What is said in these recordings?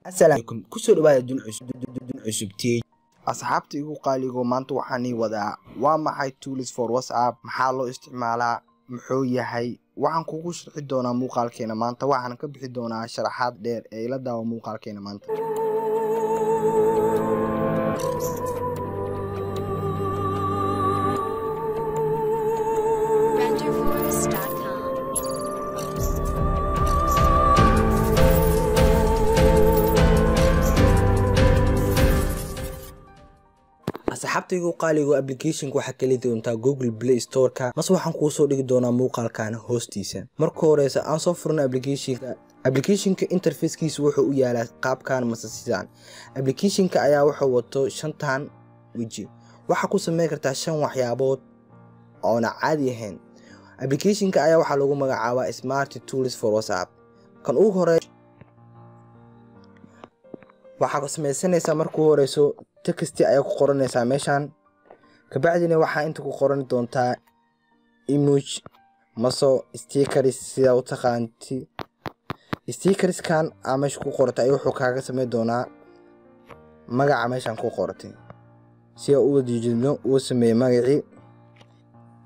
السلام عليكم كسر واحد دون عشبتي أصحابتي يقول قالوا ما أنتوا حني وذا وما هاي tools for WhatsApp محله استعمالها محوية هاي وعن كوكوش حدونا مو قال كينا ما أنت وعن كبحدونا شرحات دير إلى دا ومو قال كينا ما أنت asxaabtaygu qaaligu application waxa kala doontaa Google Play Store ka mas waxaan ku soo dhigi doonaa muuqaalkan hoostiisa marka horeysa aan soo furno application-ka interface-kiisu wuxuu u yaalaa qaabkan masasidan application-ka ayaa wuxuu wato shantan wiji waxa ku sameyn kartaa shan waxyaabood oo aan caadi ahayn application-ka ayaa waxa lagu magacaabaa Smart Tools for WhatsApp kan ugu horeeyo waxa ku sameeysanaysa marka horeyso text ay ku qoranaysaa meeshan ka bacdina waxa inta ku qoran doontaa image maso stickers sida u taqaanti stickers kan amash ku qortay wuxuu kaaga sameey doonaa magaca meeshan ku qortay si uu wadiijino uu sameey magaci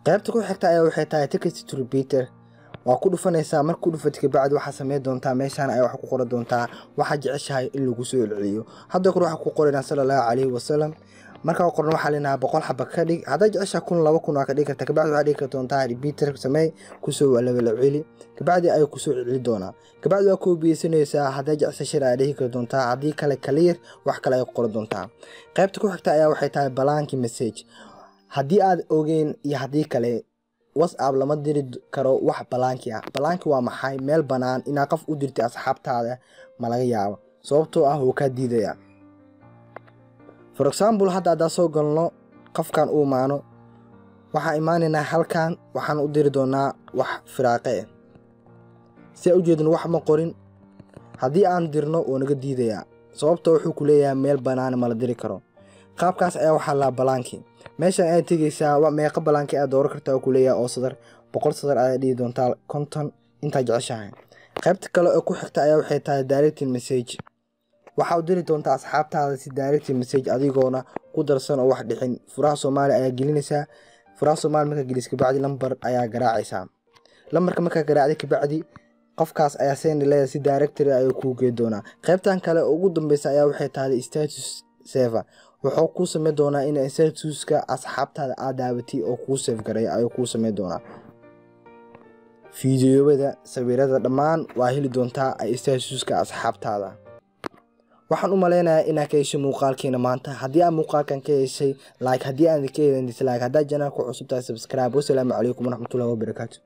qaybta ku xigta ayaa waxay tahay text to repeater waa ku dhufanaysaa marka ku dhufatay ka bacdi waxa sameey doontaa meeshan ay wax ku qoran doontaa waxa jeceshahay in lagu soo celiyo hadda ku waxa ku qoranaa sallallahu alayhi wasallam marka qoran waxa leenahay 100 xaba ka dhig hadda jeceshahay 2000 ka dhig kartaa ka bacdi waxa dhigi doontaa repeater sameey ku soo celi ka bacdi ay ku soo celi doonaa ka bacdi waa ku biisanaysaa hadda jeceshahay sharaad dhigi doontaa hadii kale clear wax kale ay qoran doontaa qaybta ku xigta ayaa waxay tahay blank message hadii aad ogeyn iyo hadii kale WhatsApp lama diri karo wax balaanki ah balaanki waa maxay meel banaan ina qof u dirtay asxaabtaada ma laga yaabo sababtoo ah uu ka diidaya for example hadda soo galno qofkan uu maano waxa iimaanina halkan waxaan u diri doonaa wax firaaqe si u jeedin wax ma qorin hadii aan dirno oo naga diidaya sababtoo wuxuu ku leeyahay meel banaan ma la diri karo qaabkaas ayaa waxa la balaanki meeshan ay tagaysaa waa meeqa balaanki aad door kartaa ku leeyahay oo sadar 100 sadar ay dhigi doontaa content inta jeceshahay qaybta kale oo ku xigta ayaa waxay tahay direct message waxa u diri doontaa asxaabtaada si direct message adigoona ku darsan oo wax dhixin furaha Soomaali ayaa gelinaysaa furaha Soomaali marka geliska bacdi lambar ayaa garaacaysaa lambarka marka garaacday ka bacdi qofkaas ayaa seen leeyahay si directory ay ku geey doonaa qaybtan kale ugu dambaysa ayaa waxay tahay status saver wuxuu ku sameey doonaa in statuska asxaabtaada aad daabatay oo ku save garay ay ku sameey doonaa fiidiyoada sawirada dhamaan waa heli doontaa ay statuska asxaabtaada waxaan u maleynayaa inaad ka heshay muuqaalkeena maanta hadii aad muuqaalkan ka heshay like hadii aad ka helin dislike hadaa channelka cusub tahay subscribe wasalaamu calaykum waraxmatullaahi wabarakaatuh